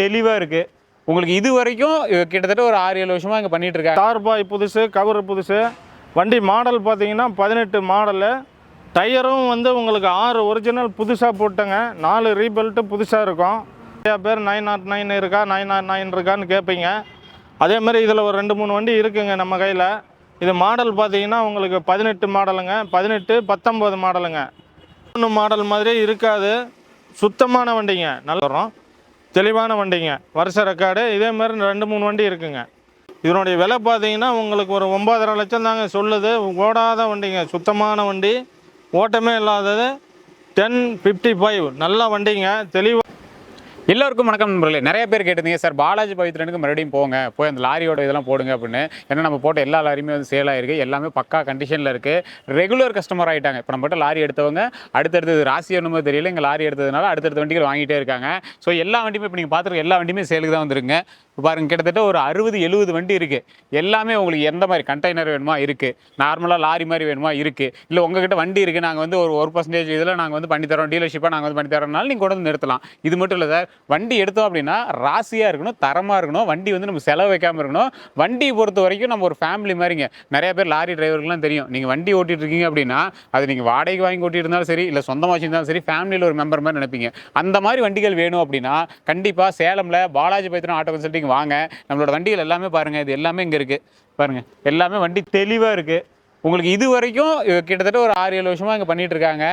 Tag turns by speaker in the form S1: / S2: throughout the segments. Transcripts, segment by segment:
S1: தெளிவாக இருக்குது. உங்களுக்கு இது வரைக்கும் கிட்டத்தட்ட ஒரு 6-7 வருஷமாக இங்கே பண்ணிகிட்டு இருக்காங்க.
S2: டார்பாய் புதுசு, கவர் புதுசு. வண்டி மாடல் பார்த்தீங்கன்னா 18 மாடலு. டயரும் வந்து உங்களுக்கு 6 ஒரிஜினல் புதுசாக போட்டங்க. 4 ரீபெல்ட்டு புதுசாக இருக்கும். நிறையா பேர் 909 இருக்கா 909 இருக்கான்னு கேட்பீங்க. அதே மாதிரி இதில் ஒரு 2-3 வண்டி இருக்குங்க நம்ம கையில். இது மாடல் பார்த்தீங்கன்னா உங்களுக்கு 18 மாடலுங்க, 18, 19 மாடலுங்க. 3 மாடல் மாதிரியே இருக்காது, சுத்தமான வண்டிங்க, நல்லா வரும், தெளிவான வண்டிங்க, வருஷ ரெக்கார்டு. இதே மாதிரி 2-3 வண்டி இருக்குங்க. இதனுடைய விலை பார்த்தீங்கன்னா உங்களுக்கு ஒரு 9.5 லட்சம் தாங்க சொல்லுது. ஓடாத வண்டிங்க, சுத்தமான வண்டி, ஓட்டமே இல்லாதது. 1055 நல்ல வண்டிங்க, தெளிவாக.
S1: எல்லோருக்கும் வணக்கம் நண்பர்களே. நிறைய பேர் கேட்டிருந்தீங்க, சார் பாலாஜி பவித்ரனுக்கு மறுபடியும் போய் அந்த லாரியோட இதெல்லாம் போடுங்க அப்படின்னு. ஏன்னா நம்ம போட்ட எல்லா லாரியுமே வந்து சேல் ஆகிருக்கு, எல்லாமே பக்கா கண்டிஷனில் இருக்குது. ரெகுலர் கஸ்டமர் ஆகிட்டாங்க. இப்போ நம்ம மட்டும் லாரி எடுத்தவங்க அடுத்தடுத்தது ராசி ஒன்றுமே தெரியல, இங்கே லாரி எடுத்ததுனால அடுத்தடுத்த வண்டிகள் வாங்கிட்டே இருக்காங்க. ஸோ எல்லா வண்டியுமே இப்போ நீங்கள் பார்த்துருக்க எல்லா வண்டியுமே சேலுக்கு தான் வந்துருங்க. இப்போ பாருங்கள், கிட்டத்தட்ட ஒரு 60-70 வண்டி இருக்குது. எல்லாமே உங்களுக்கு எந்த மாதிரி கண்டெய்னர் வேணுமா இருக்குது, நார்மலாக லாரி மாதிரி வேணுமா இருக்குது, இல்லை உங்ககிட்ட வண்டி இருக்குது, நாங்கள் வந்து ஒரு 1% இதில் நாங்கள் வந்து பண்ணித்தரோம், டீலர்ஷிப்பாக நாங்கள் வந்து பண்ணித்தரோம்னாலும் நீங்கள் கொண்டு வந்து நிறுத்தலாம். இது மட்டும் இல்லை சார், வண்டி எடுத்தோம் அப்படின்னா ராசியாக இருக்கணும், தரமாக இருக்கணும், வண்டி வந்து நம்ம செலவு வைக்காமல் இருக்கணும். வண்டியை பொறுத்த வரைக்கும் நம்ம ஒரு ஃபேமிலி மாதிரிங்க. நிறைய பேர் லாரி டிரைவருக்குலாம் தெரியும், நீங்கள் வண்டி ஓட்டிகிட்டு இருக்கீங்க அப்படின்னா அது நீங்கள் வாடகைக்கு வாங்கி ஓட்டிட்டு இருந்தாலும் சரி, இல்லை சொந்தமாக வச்சுருந்தாலும் சரி, ஃபேமிலியில் ஒரு மெம்பர் மாதிரி நினைப்பீங்க. அந்த மாதிரி வண்டிகள் வேணும் அப்படின்னா கண்டிப்பாக சேலமில் பாலாஜி பவித்ரன் ஆட்டோ கன்சல்டிங் வாங்க. நம்மளோட வண்டிகள் எல்லாமே பாருங்கள், இது எல்லாமே இங்கே இருக்குது பாருங்கள், எல்லாமே வண்டி தெளிவாக இருக்குது. உங்களுக்கு இது வரைக்கும் கிட்டத்தட்ட ஒரு 6-7 வருஷமாக இங்கே பண்ணிகிட்டு இருக்காங்க.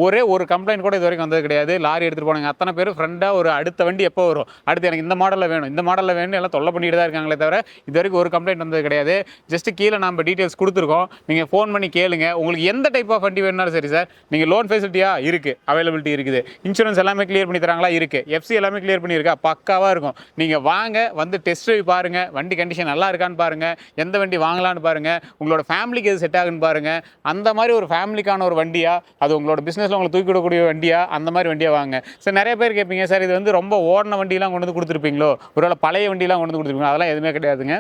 S1: ஒரே ஒரு கம்ப்ளைண்ட் கூட இது வரைக்கும் வந்தது கிடையாது. லாரி எடுத்துகிட்டு போனாங்க அத்தனை பேர் ஃப்ரெண்டாக ஒரு அடுத்த வண்டி எப்போ வரும், அடுத்து எனக்கு இந்த மாடலில் வேணும், இந்த மாடலில் வேணும் எல்லாம் தொல்லை பண்ணிட்டு தான் இருக்காங்களே தவிர இது வரைக்கும் ஒரு கம்ப்ளைண்ட் வந்தது கிடையாது. ஜஸ்ட்டு கீழே நம்ம டீட்டெயில்ஸ் கொடுத்துருக்கோம், நீங்கள் ஃபோன் பண்ணி கேளுங்க. உங்களுக்கு எந்த டைப் ஆஃப் வண்டி வேணுனாலும் சரி சார். நீங்கள் லோன் ஃபெசிலிட்டியாக இருக்குது, அவைலபிலிட்டி இருக்குது, இன்சூரன்ஸ் எல்லாமே கிளியர் பண்ணி தராங்களா, இருக்குது, எஃப்சி எல்லாமே கிளியர் பண்ணியிருக்கா, பக்காவாக இருக்கும். நீங்கள் வாங்க, வந்து டெஸ்ட் ட்ரைவ் பாருங்கள், வண்டி கண்டிஷன் நல்லா இருக்கான்னு பாருங்கள், எந்த வண்டி வாங்கலான்னு பாருங்கள், உங்களோட ஃபேமிலிக்கு எது செட் ஆகுன்னு பாருங்கள். அந்த மாதிரி ஒரு ஃபேமிலிக்கான ஒரு வண்டியா, அது உங்களோட பிஸ்னஸில் உங்களுக்கு தூக்கி விடக்கூடிய வண்டியா, அந்த மாதிரி வண்டியாக வாங்க சார். நிறைய பேர் கேட்பீங்க, சார் இது வந்து ரொம்ப ஓடின வண்டியெலாம் கொண்டு வந்து கொடுத்துருப்பீங்களோ, ஒருவேளை பழைய வண்டியெலாம் கொண்டு வந்து கொடுத்துருப்பீங்களோ, அதெல்லாம் எதுவுமே கிடையாதுங்க.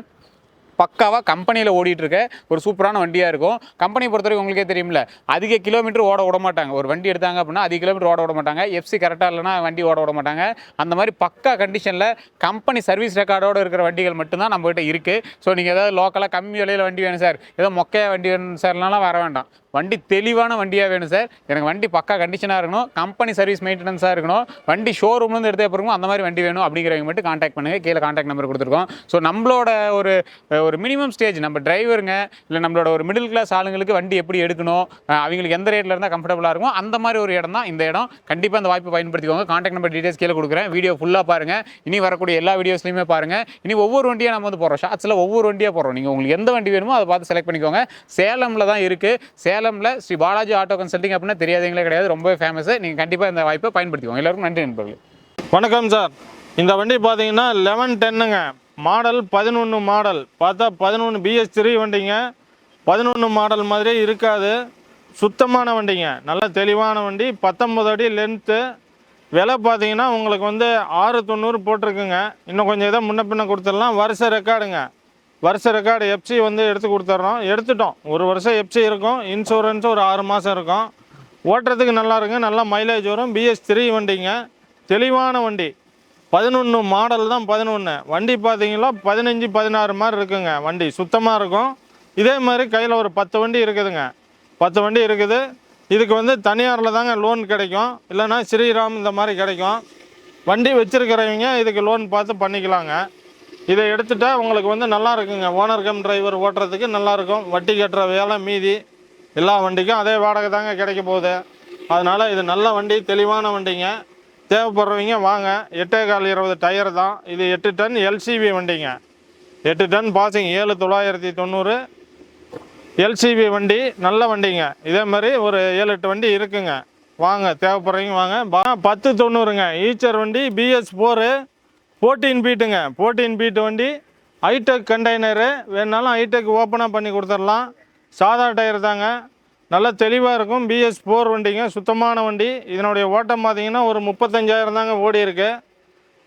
S1: பக்காவாக கம்பெனியில் ஓடிட்டுருக்க ஒரு சூப்பரான வண்டியாக இருக்கும். கம்பெனி பொறுத்தவரைக்கும் உங்களுக்கே தெரியுமில்ல, அதிக கிலோமீட்டர் ஓட விட மாட்டாங்க. ஒரு வண்டி எடுத்தாங்க அப்படின்னா அதிக கிலோமீட்டர் ஓட விட மாட்டாங்க. எஃப்சி கரெக்டாக இல்லைனா வண்டி ஓட விட மாட்டாங்க. அந்த மாதிரி பக்கா கண்டிஷனில் கம்பெனி சர்வீஸ் ரெக்கார்டோடு இருக்கிற வண்டிகள் மட்டும்தான் நம்மகிட்ட இருக்குது. ஸோ நீங்கள் ஏதாவது லோக்கலாக கம்மி விலையில் வண்டி வேணும் சார், ஏதோ மொக்கையாக வண்டி வேணும் சார்னாலாம் வர வேண்டாம். வண்டி தெளிவான வண்டியாக வேணும் சார், எனக்கு வண்டி பக்கா கண்டிஷனாக இருக்கணும், கம்பெனி சர்வீஸ் மெயின்டெனன்ஸாக இருக்கணும், வண்டி ஷோரூம்லேருந்து எடுத்தே பிறகு அந்த மாதிரி வண்டி வேணும் அப்படிங்கிறவங்க மட்டும் கான்டாக்ட் பண்ணுங்கள். கீழே கான்டாக்ட் நம்பர் கொடுத்துருக்கோம். ஸோ நம்மளோட ஒரு மினிமம் ஸ்டேஜ், நம்ம டிரைவருங்க இல்லை நம்மளோட ஒரு மிடில் கிளாஸ் ஆளுங்களுக்கு வண்டி எப்படி எடுக்கணும், அவங்களுக்கு எந்த ரேட்டில் இருந்தால் கம்ஃபர்டபுளாக இருக்கும், அந்த மாதிரி ஒரு இடம் தான் இந்த இடம். கண்டிப்பாக அந்த வாய்ப்பை பயன்படுத்திக்கோங்க. கான்டாக்ட் நம்பர் டீட்டெயில்ஸ் கீழே கொடுக்குறேன். வீடியோ ஃபுல்லாக பாருங்கள். இனி வரக்கூடிய எல்லா வீடியோஸ்லையுமே பாருங்கள். இனி ஒவ்வொரு வண்டியாக நம்ம வந்து போடுறோம், ஷார்ட்ஸில் ஒவ்வொரு வண்டியாக போடுறோம். நீங்கள் உங்களுக்கு எந்த வண்டி வேணுமோ அதை பார்த்து செலக்ட் பண்ணிக்கோங்க. சேலமில் தான் இருக்குது. சேலமில் ஸ்ரீ பாலாஜி ஆட்டோ கன்சல்டிங் அப்படின்னா தெரியாதீங்களே கிடையாது, ரொம்பவே ஃபேமஸ். நீங்கள் கண்டிப்பாக இந்த வாய்ப்பை பயன்படுத்திக்கோங்க. எல்லாருக்கும் நன்றி நண்பர்களே.
S2: வணக்கம் சார். இந்த வண்டி பார்த்தீங்கன்னா 1110ங்க, மாடல் 11 மாடல். பார்த்தா 11 BS3 வண்டிங்க. 11 மாடல் மாதிரியே இருக்காது, சுத்தமான வண்டிங்க, நல்ல தெளிவான வண்டி. 19 அடி லென்த்து. விலை பார்த்தீங்கன்னா உங்களுக்கு வந்து 690 போட்டிருக்குங்க. இன்னும் கொஞ்சம் இதை முன்ன பின்ன கொடுத்துடலாம். வருஷ ரெக்கார்டுங்க, வருஷ ரெக்கார்டு. எஃப்சி வந்து எடுத்து கொடுத்துட்றோம், எடுத்துட்டோம். ஒரு வருஷம் எஃப்சி இருக்கும், இன்சூரன்ஸ் ஒரு 6 மாதம் இருக்கும். ஓட்டுறதுக்கு நல்லா இருக்குங்க, நல்லா மைலேஜ் வரும். BS3 வண்டிங்க, தெளிவான வண்டி. 11 மாடல் தான். 11 வண்டி பார்த்தீங்கன்னா 15, 16 மாதிரி இருக்குங்க. வண்டி சுத்தமாக இருக்கும். இதே மாதிரி கையில் ஒரு 10 வண்டி இருக்குதுங்க, 10 வண்டி இருக்குது. இதுக்கு வந்து தனியாரில் தாங்க லோன் கிடைக்கும், இல்லைன்னா ஸ்ரீராம் இந்த மாதிரி கிடைக்கும். வண்டி வச்சுருக்கிறவங்க இதுக்கு லோன் பார்த்து பண்ணிக்கலாங்க. இதை எடுத்துட்டா உங்களுக்கு வந்து நல்லா இருக்குங்க, ஓனர் கம் டிரைவர் ஓட்டுறதுக்கு நல்லாயிருக்கும். வட்டி கட்டுற வேலை மீதி எல்லா வண்டிக்கும் அதே வாடகை தாங்க கிடைக்க போகுது. அதனால் இது நல்ல வண்டி, தெளிவான வண்டிங்க. தேவைப்படுறவங்க வாங்க. 8.25 டயர் தான் இது. 8 டன் LCV வண்டிங்க, 8 டன் பாசிங், 7990 LCV வண்டி, நல்ல வண்டிங்க. இதே மாதிரி ஒரு 7-8 வண்டி இருக்குங்க. வாங்க, தேவைப்படுறவங்க வாங்க. 1090ங்க ஈச்சர் வண்டி, BS4 14 ஃபீட்டுங்க, 14 ஃபீட்டு வண்டி. ஹைடெக் கண்டெய்னரு வேணுனாலும் ஹைடெக் ஓப்பனாக பண்ணி கொடுத்துடலாம். சாதா டயர் தாங்க, நல்லா தெளிவாக இருக்கும். BS4 வண்டிங்க, சுத்தமான வண்டி. இதனுடைய ஓட்டம் பார்த்தீங்கன்னா ஒரு 35,000 தாங்க ஓடி இருக்கு.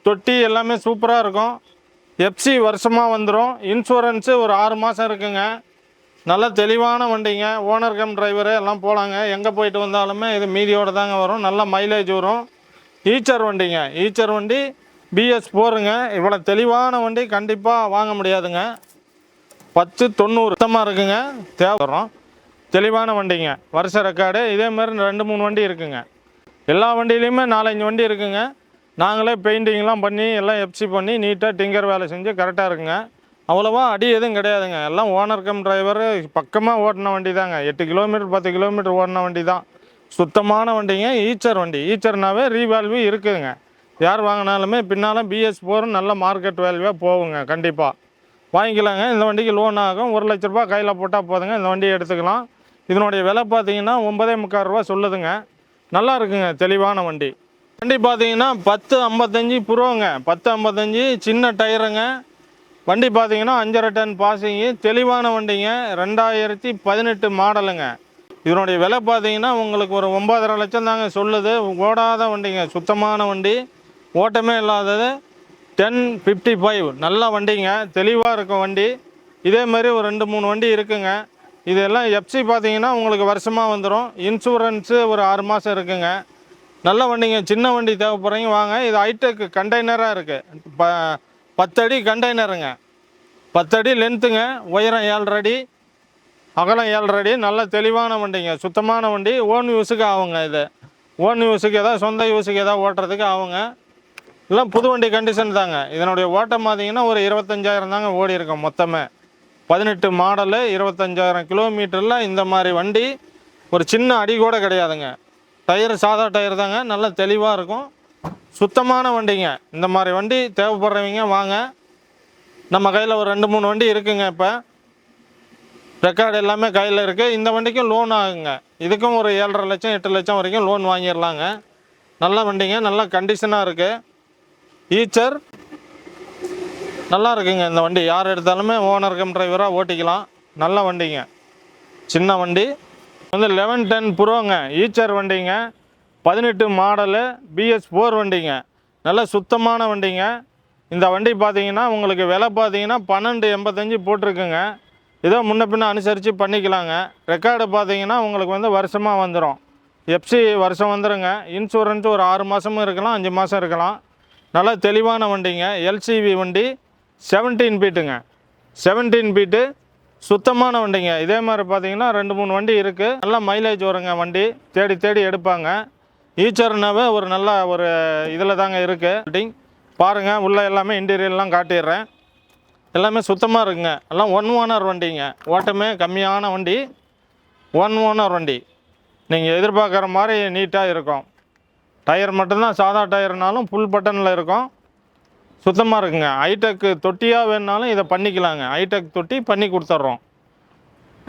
S2: தொட்டி எல்லாமே சூப்பராக இருக்கும். எஃப்சி வருஷமாக வந்துடும். இன்சூரன்ஸு ஒரு 6 மாதம் இருக்குங்க. நல்ல தெளிவான வண்டிங்க. ஓனர் கம் டிரைவரு எல்லாம் போகலாங்க. எங்கே போயிட்டு வந்தாலுமே இது மீதியோடு தாங்க வரும். நல்ல மைலேஜ் வரும். ஈச்சர் வண்டிங்க, ஈச்சர் வண்டி பிஎஸ் போருங்க. இவ்வளோ தெளிவான வண்டி கண்டிப்பாக வாங்க முடியாதுங்க. 1090 சுத்தமாக இருக்குங்க. தேவைப்படுறோம் தெளிவான வண்டிங்க. வருஷ ரெக்கார்டு. இதே மாதிரி 2-3 வண்டி இருக்குங்க. எல்லா வண்டியிலையுமே 4-5 வண்டி இருக்குங்க. நாங்களே பெயிண்டிங்லாம் பண்ணி எல்லாம் எஃப்சி பண்ணி நீட்டாக டிங்கர் வேலை செஞ்சு கரெக்டாக இருக்குங்க. அவ்வளோவா அடி எதுவும் கிடையாதுங்க. எல்லாம் ஓனர் கம் டிரைவர் பக்கமாக ஓட்டின வண்டி தாங்க. 8 கிலோமீட்டர் 10 கிலோமீட்டர் ஓடின வண்டி தான். சுத்தமான வண்டிங்க. ஈச்சர் வண்டி. ஈச்சர்னாவே ரீவேல்யூ இருக்குதுங்க. யார் வாங்கினாலுமே பின்னால் பிஎஸ் போரும் நல்ல மார்க்கெட் வேல்யூவாக போகுங்க. கண்டிப்பாக வாங்கிக்கலாங்க. இந்த வண்டிக்கு லோன் ஆகும். 1 லட்ச ரூபா கையில் போட்டால் போதுங்க. இந்த வண்டியை எடுத்துக்கலாம். இதனுடைய விலை பார்த்தீங்கன்னா 9.25 ரூபா சொல்லுதுங்க. நல்லா இருக்குங்க. தெளிவான வண்டி. வண்டி பார்த்தீங்கன்னா 1055 ப்ரோங்க. 1055 சின்ன டயருங்க. வண்டி பார்த்தீங்கன்னா 5.5 டன் பாசிங்கு. தெளிவான வண்டிங்க. 2018 மாடலுங்க. இதனுடைய விலை பார்த்தீங்கன்னா உங்களுக்கு ஒரு 9.5 லட்சம் தாங்க சொல்லுது. ஓடாத வண்டிங்க. சுத்தமான வண்டி. ஓட்டமே இல்லாதது. 1055 நல்ல வண்டிங்க. தெளிவாக இருக்கும் வண்டி. இதே மாதிரி ஒரு 2-3 வண்டி இருக்குங்க. இதெல்லாம் எஃப்சி பார்த்தீங்கன்னா உங்களுக்கு வருஷமாக வந்துடும். இன்சூரன்ஸு ஒரு 6 மாதம் இருக்குங்க. நல்ல வண்டிங்க. சின்ன வண்டி தேவைப்படுறீங்க வாங்க. இது ஹைடெக் கண்டெய்னராக இருக்குது. 10 அடி கண்டெய்னருங்க. 10 அடி லென்த்துங்க. உயரம் 7 அடி, அகலம் 7 அடி. நல்ல தெளிவான வண்டிங்க. சுத்தமான வண்டி. ஓன் யூஸுக்கு ஆகுங்க. இது ஓன் யூஸுக்கு ஏதாவது சொந்த யூஸுக்கு ஏதாவது ஓட்டுறதுக்கு ஆகுங்க. எல்லாம் புது வண்டி கண்டிஷன் தாங்க. இதனுடைய ஓட்டம் பார்த்தீங்கன்னா ஒரு 25,000 தாங்க ஓடி இருக்கும் மொத்தமே. 18 மாடலு 25,000 கிலோமீட்டரில் இந்த மாதிரி வண்டி ஒரு சின்ன அடி கூட கிடையாதுங்க. டயரு சாதா டயர் தாங்க. நல்ல தெளிவாக இருக்கும். சுத்தமான வண்டிங்க. இந்த மாதிரி வண்டி தேவைப்படுறவங்க வாங்க. நம்ம கையில் ஒரு 2-3 வண்டி இருக்குங்க. இப்போ ரெக்கார்டு எல்லாமே கையில் இருக்குது. இந்த வண்டிக்கும் லோன் ஆகுங்க. இதுக்கும் ஒரு 7.5 லட்சம் 8 லட்சம் வரைக்கும் லோன் வாங்கிடலாங்க. நல்ல வண்டிங்க. நல்ல கண்டிஷனாக இருக்குது. ஈச்சர் நல்லா இருக்குங்க. இந்த வண்டி யார் எடுத்தாலுமே ஓனர் கம் டிரைவராக ஓட்டிக்கலாம். நல்ல வண்டிங்க. சின்ன வண்டி வந்து 1110 ப்ரோங்க. ஈச்சர் வண்டிங்க. 18 மாடலு பிஎஸ் 4 வண்டிங்க. நல்ல சுத்தமான வண்டிங்க. இந்த வண்டி பார்த்தீங்கன்னா உங்களுக்கு விலை பார்த்தீங்கன்னா 12.85 போட்டிருக்குங்க. ஏதோ முன்ன பின்ன அனுசரித்து பண்ணிக்கலாங்க. ரெக்கார்டு பார்த்தீங்கன்னா உங்களுக்கு வந்து வருஷமாக வந்துடும். எஃப்சி வருஷம் வந்துடுங்க. இன்சூரன்ஸ் ஒரு 6 மாதமும் இருக்கலாம், 5 மாதம் இருக்கலாம். நல்லா தெளிவான வண்டிங்க. எல்சிவி வண்டி. 17 ஃபீட்டுங்க. 17 ஃபீட்டு சுத்தமான வண்டிங்க. இதே மாதிரி பார்த்தீங்கன்னா 2-3 வண்டி இருக்குது. நல்லா மைலேஜ் வருங்க வண்டி. தேடி தேடி எடுப்பாங்க. ஈச்சர்னாவே ஒரு நல்ல ஒரு இதில் தாங்க இருக்குது. பாருங்கள் உள்ளே எல்லாமே இன்டீரியர்லாம் காட்டிடுறேன். எல்லாமே சுத்தமாக இருக்குங்க. எல்லாம் 1 ஓனர் வண்டிங்க. ஓட்டமே கம்மியான வண்டி. 1 ஓனர் வண்டி. நீங்கள் எதிர்பார்க்குற மாதிரி நீட்டாக இருக்கும். டயர் மட்டும்தான் சாதா டயர்னாலும் ஃபுல் பட்டனில் இருக்கும். சுத்தமாக இருக்குங்க. ஹைடெக் தொட்டியாக வேணுனாலும் இதை பண்ணிக்கலாங்க. ஹைடெக் தொட்டி பண்ணி கொடுத்துட்றோம்.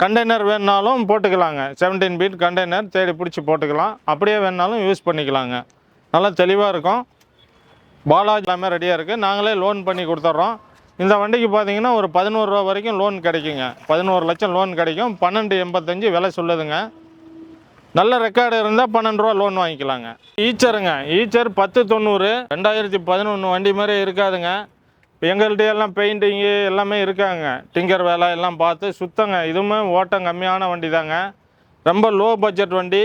S2: கண்டெய்னர் வேணுனாலும் போட்டுக்கலாங்க. 17 ஃபீட் கண்டெய்னர் தேடி பிடிச்சி போட்டுக்கலாம். அப்படியே வேணுனாலும் யூஸ் பண்ணிக்கலாங்க. நல்லா தெளிவாக இருக்கும். பாலாஜி எல்லாமே ரெடியாக இருக்குது. நாங்களே லோன் பண்ணி கொடுத்துட்றோம். இந்த வண்டிக்கு பார்த்தீங்கன்னா ஒரு 11 ரூபா வரைக்கும் லோன் கிடைக்குங்க. 11 லட்சம் லோன் கிடைக்கும். 12.85 விலை சொல்லுதுங்க. நல்ல ரெக்கார்டு இருந்தால் 12 ரூபா லோன் வாங்கிக்கலாங்க. ஈச்சருங்க. ஈச்சர் 1090 2011 வண்டி மாதிரி இருக்காதுங்க. இப்போ எங்கள்கிட்ட எல்லாம் பெயிண்டிங்கு எல்லாமே இருக்காங்க. டிங்கர் வேலை எல்லாம் பார்த்து சுத்தங்க. இதுவுமே ஓட்டம் கம்மியான வண்டி தாங்க. ரொம்ப லோ பட்ஜெட் வண்டி.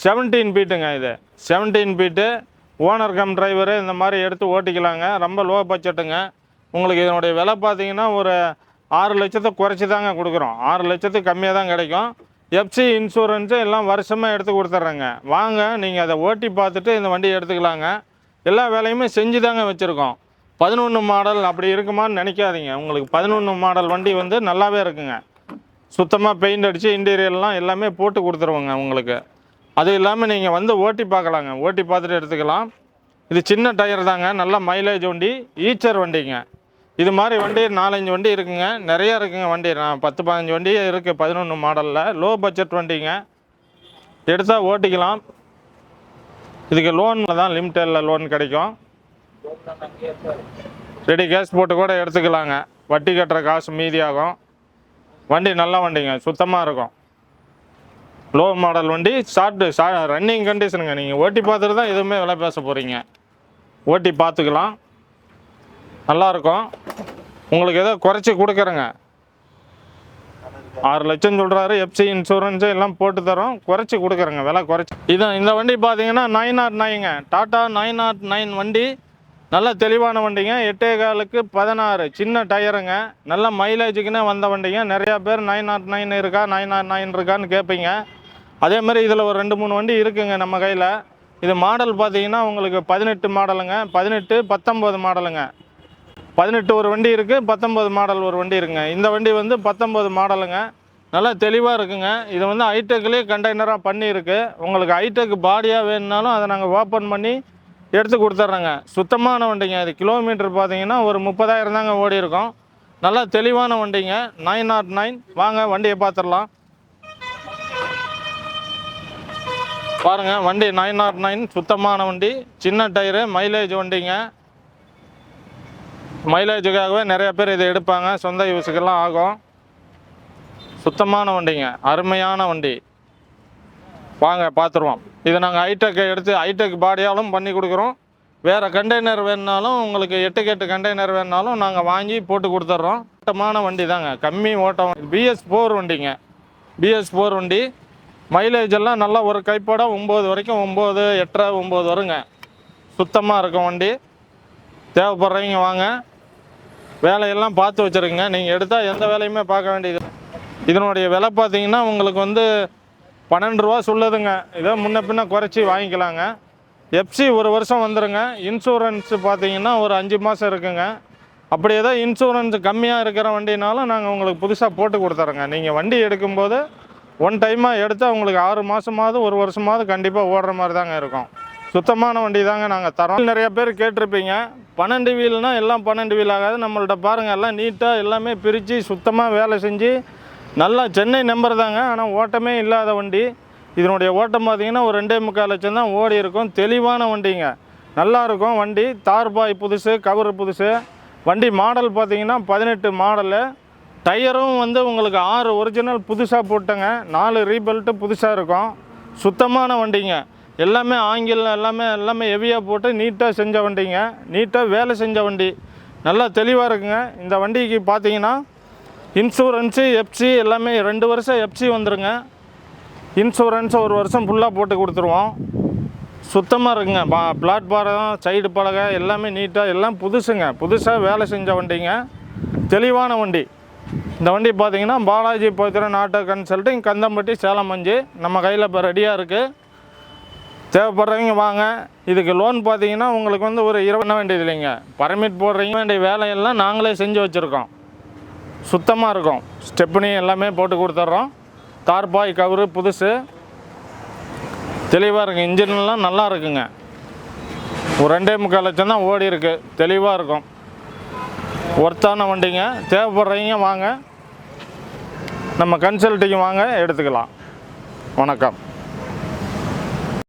S2: 17 ஃபீட்டுங்க. இது 17 ஃபீட்டு. ஓனர் கம் டிரைவரு இந்த மாதிரி எடுத்து ஓட்டிக்கலாங்க. ரொம்ப லோ பட்ஜெட்டுங்க. உங்களுக்கு இதனுடைய விலை பார்த்தீங்கன்னா ஒரு 6 லட்சத்தை குறைச்சி தாங்க கொடுக்குறோம். 6 லட்சத்துக்கு கம்மியாக தான் கிடைக்கும். எஃப்சி இன்சூரன்ஸு எல்லாம் வருஷமாக எடுத்து கொடுத்துட்றேங்க. வாங்க நீங்கள் அதை ஓட்டி பார்த்துட்டு இந்த வண்டியை எடுத்துக்கலாங்க. எல்லா வேலையுமே செஞ்சு தாங்க வச்சுருக்கோம். 11 மாடல் அப்படி இருக்குமான்னு நினைக்காதீங்க. உங்களுக்கு 11 மாடல் வண்டி வந்து நல்லாவே இருக்குங்க. சுத்தமாக பெயிண்ட் அடித்து இன்டீரியர்லாம் எல்லாமே போட்டு கொடுத்துருவோங்க உங்களுக்கு. அது இல்லாமல் நீங்கள் வந்து ஓட்டி பார்க்கலாங்க. ஓட்டி பார்த்துட்டு எடுத்துக்கலாம். இது சின்ன டயர் தாங்க. நல்ல மைலேஜ் வண்டி. ஈச்சர் வண்டிங்க. இது மாதிரி வண்டி 4-5 வண்டி இருக்குங்க. நிறையா இருக்குங்க வண்டி. 10-15 வண்டி இருக்குது 11 மாடலில். லோ பட்ஜெட் வண்டிங்க. எடுத்தால் ஓட்டிக்கலாம். இதுக்கு லோனில் தான் லிமிட்டடில் லோன் கிடைக்கும். ரெடி கேஷ் போட்டு கூட எடுத்துக்கலாங்க. வட்டி கட்டுற காசு மீதியாகும். வண்டி நல்ல வண்டிங்க. சுத்தமாக இருக்கும். லோ மாடல் வண்டி. ரன்னிங் கண்டிஷனுங்க. நீங்கள் ஓட்டி பார்த்துட்டு தான் எதுவுமே விலை பேச போகிறீங்க. ஓட்டி பார்த்துக்கலாம். நல்லாயிருக்கும். உங்களுக்கு ஏதோ குறைச்சி கொடுக்குறேங்க. 6 லட்சம் சொல்கிறாரு. எஃப்சி இன்சூரன்ஸு எல்லாம் போட்டு தரோம். குறைச்சி கொடுக்குறேங்க. விலை குறைச்சி. இந்த வண்டி பார்த்தீங்கன்னா 909ங்க. டாட்டா 909 வண்டி. நல்ல தெளிவான வண்டிங்க. 8.15க்கு 16 சின்ன டயருங்க. நல்ல மைலேஜுக்குன்னே வந்த வண்டிங்க. நிறையா பேர் 909 இருக்கா 909 இருக்கான்னு கேட்பீங்க. அதே மாதிரி இதில் ஒரு 2-3 வண்டி இருக்குங்க நம்ம கையில். இது மாடல் பார்த்தீங்கன்னா உங்களுக்கு 18 மாடலுங்க, 18, 19 மாடலுங்க. 18 ஒரு வண்டி இருக்குது, 19 மாடல் ஒரு வண்டி இருக்குங்க. இந்த வண்டி வந்து 19 மாடலுங்க. நல்லா தெளிவாக இருக்குங்க. இது வந்து ஹைடெக்லேயே கண்டெய்னராக பண்ணியிருக்கு. உங்களுக்கு ஹைடெக் பாடியாக வேணுனாலும் அதை நாங்கள் ஓப்பன் பண்ணி எடுத்து கொடுத்துட்றேங்க. சுத்தமான வண்டிங்க. இது கிலோமீட்டர் பார்த்தீங்கன்னா ஒரு 30,000 தாங்க ஓடி இருக்கும். நல்லா தெளிவான வண்டிங்க. 909. வாங்க வண்டியை பார்த்துடலாம். பாருங்கள், வண்டி 909 சுத்தமான வண்டி, சின்ன டயரு, மைலேஜ் வண்டிங்க. மைலேஜுக்காகவே நிறைய பேர் இதை எடுப்பாங்க, சொந்த யூஸுக்கெல்லாம் ஆகும். சுத்தமான வண்டிங்க, அருமையான வண்டி. வாங்க பார்த்துருவோம். இதை நாங்கள் ஹைடெக்கை எடுத்து ஹைடெக் பாடியாலும் பண்ணி கொடுக்குறோம். வேறு கண்டெய்னர் வேணுனாலும் உங்களுக்கு 8 கண்டெய்னர் வேணுனாலும் நாங்கள் வாங்கி போட்டு கொடுத்துட்றோம். ஓட்டமான வண்டி தாங்க, கம்மி ஓட்டம். BS4 வண்டிங்க, BS4 வண்டி. மைலேஜ் எல்லாம் நல்லா ஒரு கைப்பட 9 வரைக்கும், 9, 8, 9 வருங்க. சுத்தமாக இருக்கும் வண்டி. தேவைப்படுறீங்க வாங்க. வேலையெல்லாம் பார்த்து வச்சுருங்க. நீங்கள் எடுத்தால் எந்த வேலையுமே பார்க்க வேண்டியது. இதனுடைய விலை பார்த்தீங்கன்னா உங்களுக்கு வந்து 12 ரூபா சொல்லுதுங்க. இதை முன்ன பின்ன குறைச்சி வாங்கிக்கலாங்க. FC ஒரு வருஷம் வந்துடுங்க. இன்சூரன்ஸு பார்த்தீங்கன்னா ஒரு 5 மாதம் இருக்குங்க. அப்படி ஏதோ இன்சூரன்ஸ் கம்மியாக இருக்கிற வண்டினாலும் நாங்கள் உங்களுக்கு புதுசாக போட்டு கொடுத்துறோங்க. நீங்கள் வண்டி எடுக்கும்போது ஒன் டைமாக எடுத்தால் உங்களுக்கு 6 மாதமாவது 1 வருஷமாவது கண்டிப்பாக ஓடுற மாதிரி தாங்க இருக்கும். சுத்தமான வண்டி தாங்க நாங்கள் தரோம். நிறைய பேர் கேட்டிருப்பீங்க, 12 வீல்னால் எல்லாம் 12 வீல் ஆகாது. நம்மள்ட்ட பாருங்கள், எல்லாம் நீட்டாக எல்லாமே பிரித்து சுத்தமாக வேலை செஞ்சு நல்லா சென்னை நம்பர் தாங்க. ஆனால் ஓட்டமே இல்லாத வண்டி. இதனுடைய ஓட்டம் பார்த்தீங்கன்னா ஒரு 2.25 லட்சம் தான் ஓடி இருக்கும். தெளிவான வண்டிங்க, நல்லாயிருக்கும் வண்டி. தார்பாய் புதுசு, கவர் புதுசு. வண்டி மாடல் பார்த்தீங்கன்னா 18 மாடலு. டயரும் வந்து உங்களுக்கு 6 ஒரிஜினல் புதுசாக போட்டுங்க. 4 ரீபெல்ட்டு புதுசாக இருக்கும். சுத்தமான வண்டிங்க. எல்லாமே ஆங்கிலம், எல்லாமே ஹெவியாக போட்டு நீட்டாக செஞ்ச வண்டிங்க. நீட்டாக வேலை செஞ்ச வண்டி. நல்லா தெளிவாக இருக்குங்க. இந்த வண்டிக்கு பார்த்தீங்கன்னா இன்சூரன்ஸு, FC எல்லாமே 2 வருஷம் FC வந்துருங்க. இன்சூரன்ஸ் 1 வருஷம் ஃபுல்லாக போட்டு கொடுத்துருவோம். சுத்தமாக இருக்குங்க. பிளாட்பாரம், சைடு பலகை எல்லாமே நீட்டாக எல்லாம் புதுசுங்க. புதுசாக வேலை செஞ்ச வண்டிங்க. தெளிவான வண்டி. இந்த வண்டி பார்த்தீங்கன்னா பாலாஜி பவித்ரன் ஆட்டோ கன்சல்ட்டிங், கந்தம்பட்டி, சேலம் 5 நம்ம கையில் இப்போ ரெடியாக இருக்குது. தேவைப்படுறவங்க வாங்க. இதுக்கு லோன் பார்த்தீங்கன்னா உங்களுக்கு வந்து ஒரு 20 பண்ண வேண்டியது இல்லைங்க. பர்மிட் போடுறீங்க வேண்டிய வேலையெல்லாம் நாங்களே செஞ்சு வச்சுருக்கோம். சுத்தமாக இருக்கும். ஸ்டெப்னி எல்லாமே போட்டு கொடுத்துட்றோம். தார்பாய் கவரு புதுசு. தெளிவாக இருக்குது. இன்ஜின்லாம் நல்லா இருக்குங்க. ஒரு 2.25 லட்சம் தான் ஓடி இருக்குது. தெளிவாக இருக்கும். ஒர்த்தான வண்டிங்க. தேவைப்படுறீங்க வாங்க, நம்ம கன்சல்ட்டிங் வாங்க, எடுத்துக்கலாம். வணக்கம்.